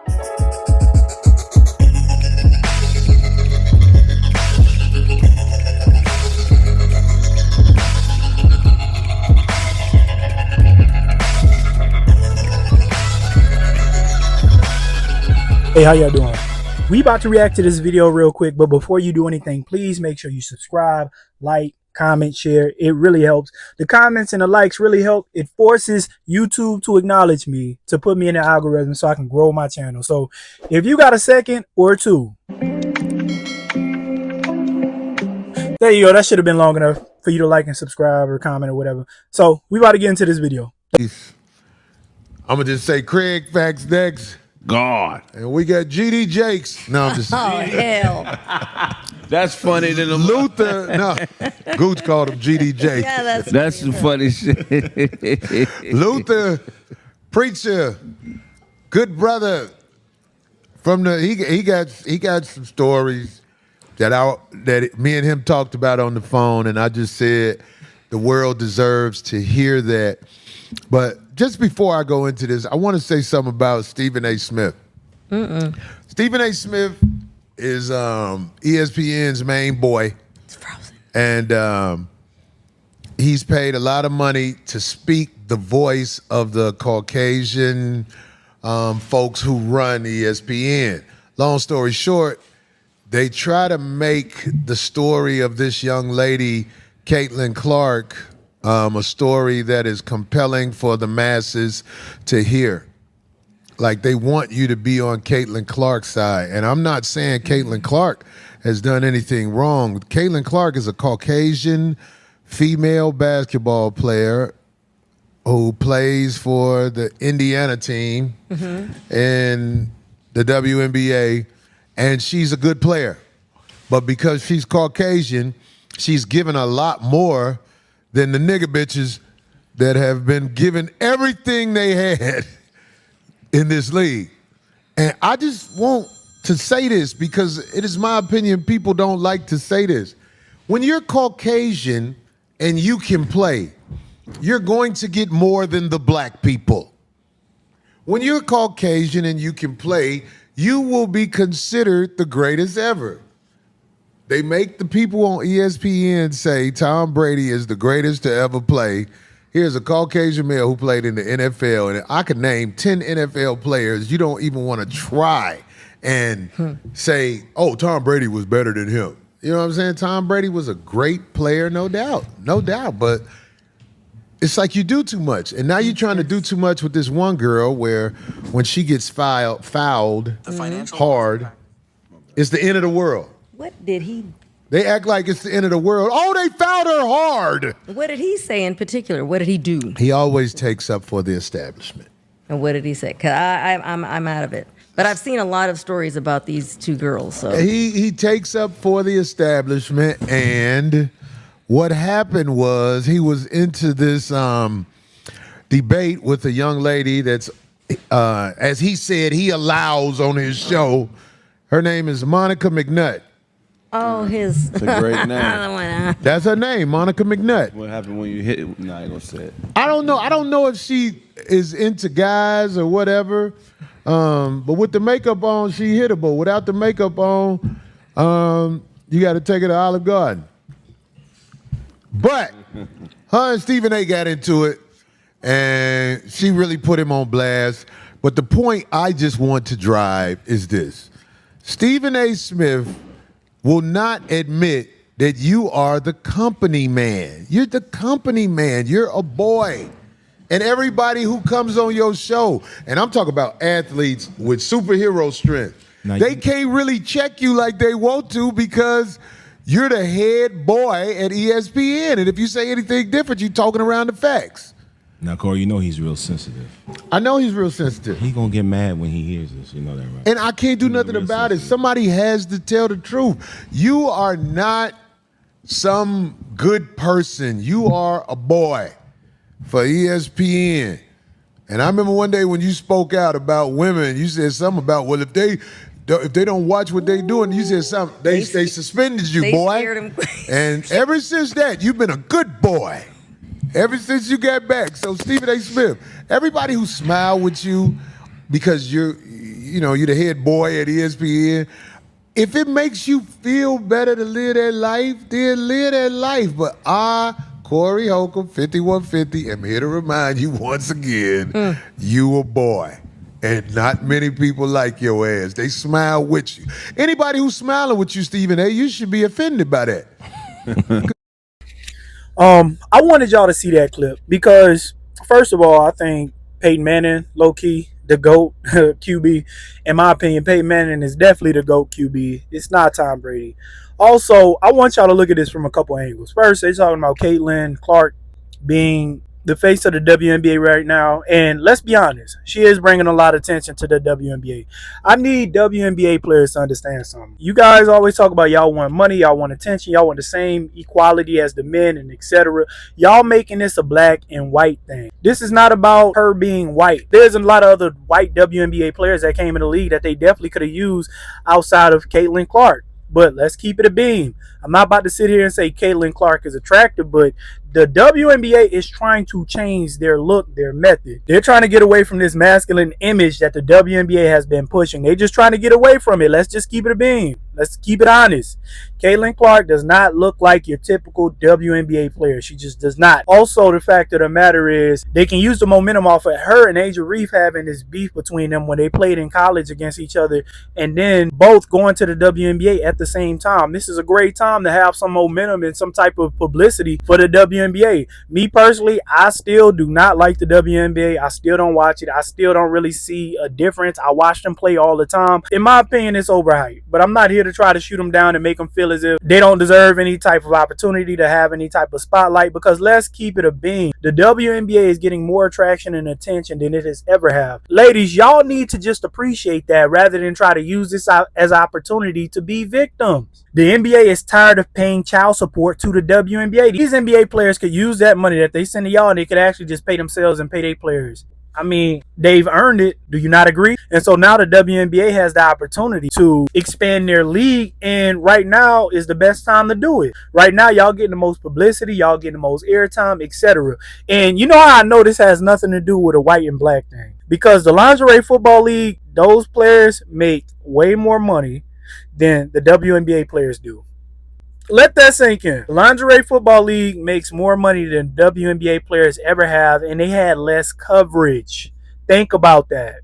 Hey, how y'all doing? We about to react to this video real quick, but before you do anything, please make sure you subscribe, like, comment, share. It really helps. The comments and the likes really help. It forces YouTube to acknowledge me, to put me in the algorithm so I can grow my channel. So if you got a second or two, there you go. That should have been long enough for you to like and subscribe or comment or whatever. So we about to get into this video. I'm gonna just say Craig Facts next. God. And we got GD Jakes. No, I'm just Oh, hell. That's funny than the Luther. No, Gooch called him GD Jakes. Yeah, That's some funny shit. Luther, preacher, good brother. From the he got some stories that me and him talked about on the phone, and I just said the world deserves to hear that. But just before I go into this, I want to say something about Stephen A. Smith. Stephen A. Smith is ESPN's main boy. It's frozen. And he's paid a lot of money to speak the voice of the Caucasian folks who run ESPN. Long story short, they try to make the story of this young lady, Caitlin Clark, a story that is compelling for the masses to hear. Like, they want you to be on Caitlin Clark's side. And I'm not saying Caitlin Clark has done anything wrong. Caitlin Clark is a Caucasian female basketball player who plays for the Indiana team in the WNBA, and she's a good player. But because she's Caucasian, she's given a lot more than the nigga bitches that have been given everything they had in this league. And I just want to say this because it is my opinion people don't like to say this. When you're Caucasian and you can play, you're going to get more than the black people. When you're Caucasian and you can play, you will be considered the greatest ever. They make the people on ESPN say Tom Brady is the greatest to ever play. Here's a Caucasian male who played in the NFL, and I could name 10 NFL players. You don't even want to try and say, oh, Tom Brady was better than him. You know what I'm saying? Tom Brady was a great player, no doubt, but it's like you do too much. And now you're trying to do too much with this one girl where when she gets fouled hard, it's the end of the world. What did he? They act like it's the end of the world. Oh, they fouled her hard. What did he say in particular? What did he do? He always takes up for the establishment. And what did he say? Cause I'm out of it. But I've seen a lot of stories about these two girls. So he takes up for the establishment, and what happened was he was into this debate with a young lady that's, as he said, he allows on his show. Her name is Monica McNutt. Oh, his. It's a great name. That's her name, Monica McNutt. What happened when you hit it? No, I ain't gonna say it. I don't know if she is into guys or whatever. But with the makeup on, she hittable. Without the makeup on, you got to take her to Olive Garden. But her and Stephen A. got into it, and she really put him on blast. But the point I just want to drive is this. Stephen A. Smith will not admit that you are the company man. You're the company man. You're a boy. And everybody who comes on your show, and I'm talking about athletes with superhero strength, they can't really check you like they want to because you're the head boy at ESPN. And if you say anything different, you're talking around the facts. Now, Corey, you know he's real sensitive. I know he's real sensitive. He gonna get mad when he hears this. You know that, right? And I can't do nothing about it. Somebody has to tell the truth. You are not some good person. You are a boy for ESPN. And I remember one day when you spoke out about women, you said something about, well, if they don't watch what they doing, you said something. They suspended you, they boy. scared him. And ever since that, you've been a good boy. Ever since you got back. So Stephen A. Smith, everybody who smiled with you because you're the head boy at ESPN. If it makes you feel better to live that life, then live that life. But Corey Holcomb, 5150, am here to remind you once again, you a boy. And not many people like your ass. They smile with you. Anybody who's smiling with you, Stephen A., you should be offended by that. I wanted y'all to see that clip because, first of all, I think Peyton Manning, low-key, the GOAT QB. In my opinion, Peyton Manning is definitely the GOAT QB. It's not Tom Brady. Also, I want y'all to look at this from a couple angles. First, they're talking about Caitlin Clark being the face of the WNBA right now. And let's be honest, she is bringing a lot of attention to the WNBA. I need WNBA players to understand something. You guys always talk about y'all want money, y'all want attention, y'all want the same equality as the men and etc. Y'all making this a black and white thing. This is not about her being white. There's a lot of other white WNBA players that came in the league that they definitely could have used outside of Caitlin Clark. But let's keep it a beam. I'm not about to sit here and say Caitlin Clark is attractive, but the WNBA is trying to change their look, their method. They're trying to get away from this masculine image that the WNBA has been pushing. They're just trying to get away from it. Let's just keep it a beam. Let's keep it honest. Caitlin Clark does not look like your typical WNBA player. She just does not. Also, the fact of the matter is they can use the momentum off of her and Angel Reese having this beef between them when they played in college against each other and then both going to the WNBA at the same time. This is a great time to have some momentum and some type of publicity for the WNBA. Me personally, I still do not like the WNBA. I still don't watch it. I still don't really see a difference. I watch them play all the time. In my opinion, it's overhyped, but I'm not here to try to shoot them down and make them feel as if they don't deserve any type of opportunity to have any type of spotlight, because let's keep it a beam. The WNBA is getting more attraction and attention than it has ever have. Ladies, y'all need to just appreciate that rather than try to use this as opportunity to be victims. The NBA is tired of paying child support to the WNBA. These NBA players could use that money that they send to y'all and they could actually just pay themselves and pay their players. I mean, they've earned it. Do you not agree? And so now the WNBA has the opportunity to expand their league, and right now is the best time to do it. Right now, y'all getting the most publicity, y'all getting the most airtime, etc. And you know how I know this has nothing to do with a white and black thing? Because the lingerie football league, those players make way more money than the WNBA players do. Let that sink in. The lingerie football league makes more money than WNBA players ever have, and they had less coverage. Think about that.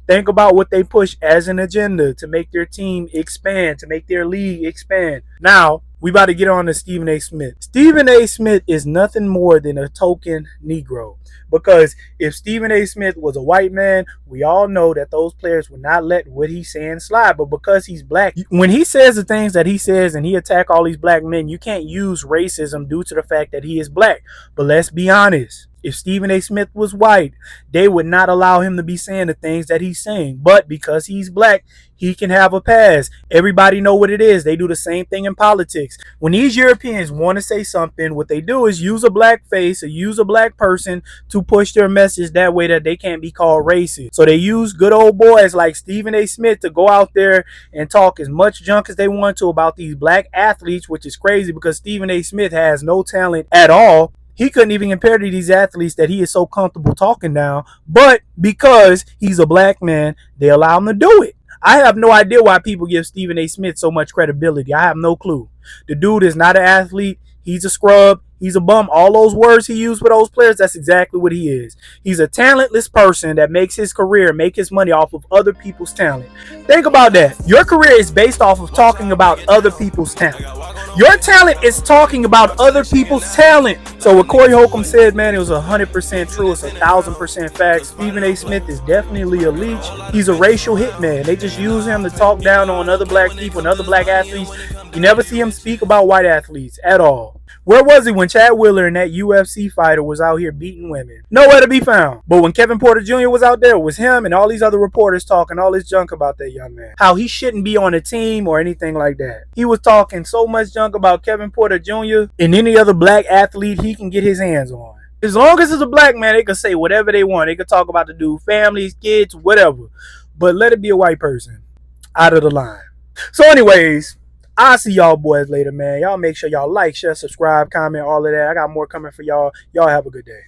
Think about what they push as an agenda to make their team expand, to make their league expand. Now, we about to get on to Stephen A. Smith. Stephen A. Smith is nothing more than a token Negro. Because if Stephen A. Smith was a white man, we all know that those players would not let what he's saying slide. But because he's black, when he says the things that he says and he attack all these black men, you can't use racism due to the fact that he is black. But let's be honest. If Stephen A. Smith was white, they would not allow him to be saying the things that he's saying. But because he's black, he can have a pass. Everybody know what it is. They do the same thing in politics. When these Europeans want to say something, what they do is use a black face or use a black person to push their message that way that they can't be called racist. So they use good old boys like Stephen A. Smith to go out there and talk as much junk as they want to about these black athletes, which is crazy because Stephen A. Smith has no talent at all. He couldn't even compare to these athletes that he is so comfortable talking now. But because he's a black man, they allow him to do it. I have no idea why people give Stephen A. Smith so much credibility. I have no clue. The dude is not an athlete. He's a scrub. He's a bum. All those words he used for those players, that's exactly what he is. He's a talentless person that makes his career, make his money off of other people's talent. Think about that. Your career is based off of talking about other people's talent. Your talent is talking about other people's talent. So what Corey Holcomb said, man, it was 100% true. It's 1,000% fact. Stephen A. Smith is definitely a leech. He's a racial hitman. They just use him to talk down on other black people and other black athletes. You never see him speak about white athletes at all. Where was he when Chad Wheeler and that UFC fighter was out here beating women? Nowhere to be found. But when Kevin Porter Jr. was out there, it was him and all these other reporters talking all this junk about that young man. How he shouldn't be on a team or anything like that. He was talking so much junk about Kevin Porter Jr. and any other black athlete he can get his hands on. As long as it's a black man, they can say whatever they want. They can talk about the dude, families, kids, whatever. But let it be a white person. Out of the line. So anyways, I'll see y'all boys later, man. Y'all make sure y'all like, share, subscribe, comment, all of that. I got more coming for y'all. Y'all have a good day.